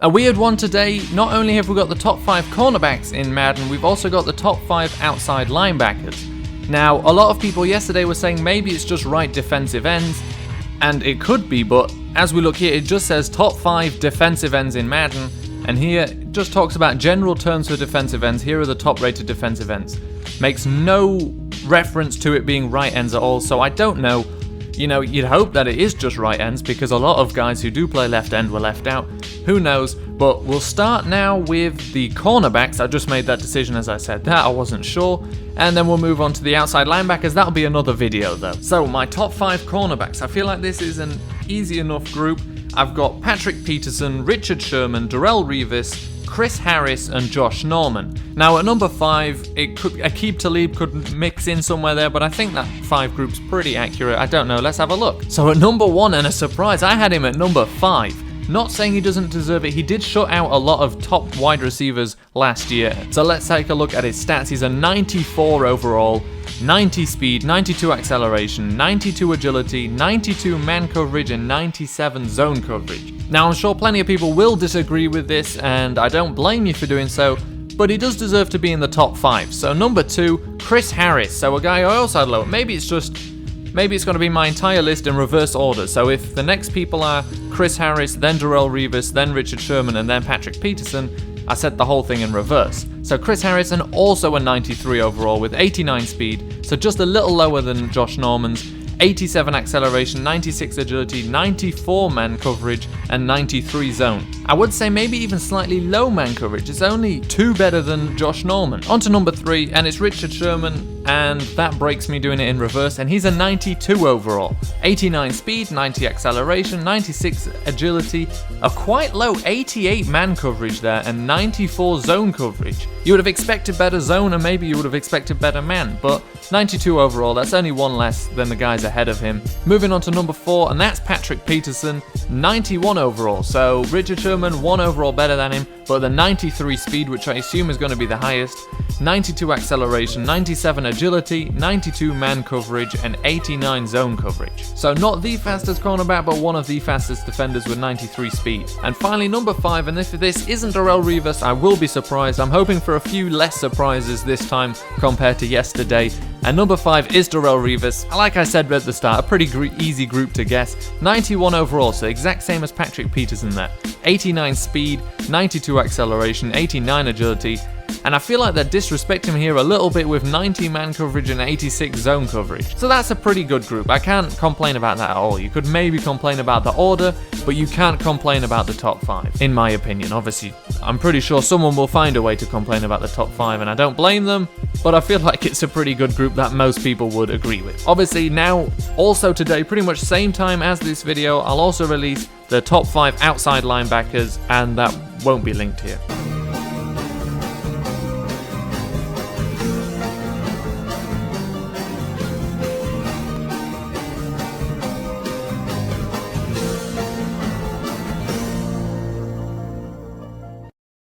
A weird one today. Not only have we got the top 5 cornerbacks in Madden, we've also got the top 5 outside linebackers. Now, a lot of people yesterday were saying maybe it's just right defensive ends, and it could be, but as we look here, it just says top 5 defensive ends in Madden, and here it just talks about general terms for defensive ends. Here are the top rated defensive ends. Makes no reference to it being right ends at all, so I don't know. You know, you'd hope that it is just right ends because a lot of guys who do play left end were left out. Who knows? But we'll start now with the cornerbacks. I just made that decision as I said that, I wasn't sure. And then we'll move on to the outside linebackers. That'll be another video though. So my top 5 cornerbacks. I feel like this is an easy enough group. I've got Patrick Peterson, Richard Sherman, Darrelle Revis, Chris Harris and Josh Norman. Now at number 5, Aqib Talib could mix in somewhere there, but I think that 5 group's pretty accurate. I don't know, let's have a look. So at number 1, and a surprise, I had him at number 5. Not saying he doesn't deserve it, he did shut out a lot of top wide receivers last year. So let's take a look at his stats. He's a 94 overall, 90 speed, 92 acceleration, 92 agility, 92 man coverage and 97 zone coverage. Now I'm sure plenty of people will disagree with this and I don't blame you for doing so, but he does deserve to be in the top 5. So number 2, Chris Harris. So a guy I also had low. Maybe it's going to be my entire list in reverse order. So if the next people are Chris Harris, then Darrelle Revis, then Richard Sherman, and then Patrick Peterson, I set the whole thing in reverse. So Chris Harrison also a 93 overall with 89 speed, so just a little lower than Josh Norman's, 87 acceleration, 96 agility, 94 man coverage, and 93 zone. I would say maybe even slightly low man coverage. It's only 2 better than Josh Norman. On to number 3, and it's Richard Sherman, and that breaks me doing it in reverse, and he's a 92 overall. 89 speed, 90 acceleration, 96 agility, a quite low 88 man coverage there, and 94 zone coverage. You would have expected better zone, and maybe you would have expected better man, but 92 overall, that's only 1 less than the guys ahead of him. Moving on to number 4, and that's Patrick Peterson, 91 overall. So Richard Sherman 1 overall better than him, but the 93 speed, which I assume is going to be the highest, 92 acceleration, 97 agility, 92 man coverage, and 89 zone coverage. So not the fastest cornerback, but one of the fastest defenders with 93 speed. And finally number 5, and if this isn't Darrelle Revis, I will be surprised. I'm hoping for a few less surprises this time compared to yesterday. And number 5 is Darrelle Revis. Like I said at the start, a pretty easy group to guess. 91 overall, so exact same as Patrick Peterson there. 89 speed, 92 acceleration, 89 agility. And I feel like they're disrespecting him here a little bit with 90 man coverage and 86 zone coverage. So that's a pretty good group. I can't complain about that at all. You could maybe complain about the order, but you can't complain about the top 5, in my opinion. Obviously, I'm pretty sure someone will find a way to complain about the top 5, and I don't blame them, but I feel like it's a pretty good group that most people would agree with. Obviously, now, also today, pretty much same time as this video, I'll also release the top 5 outside linebackers, and that won't be linked here.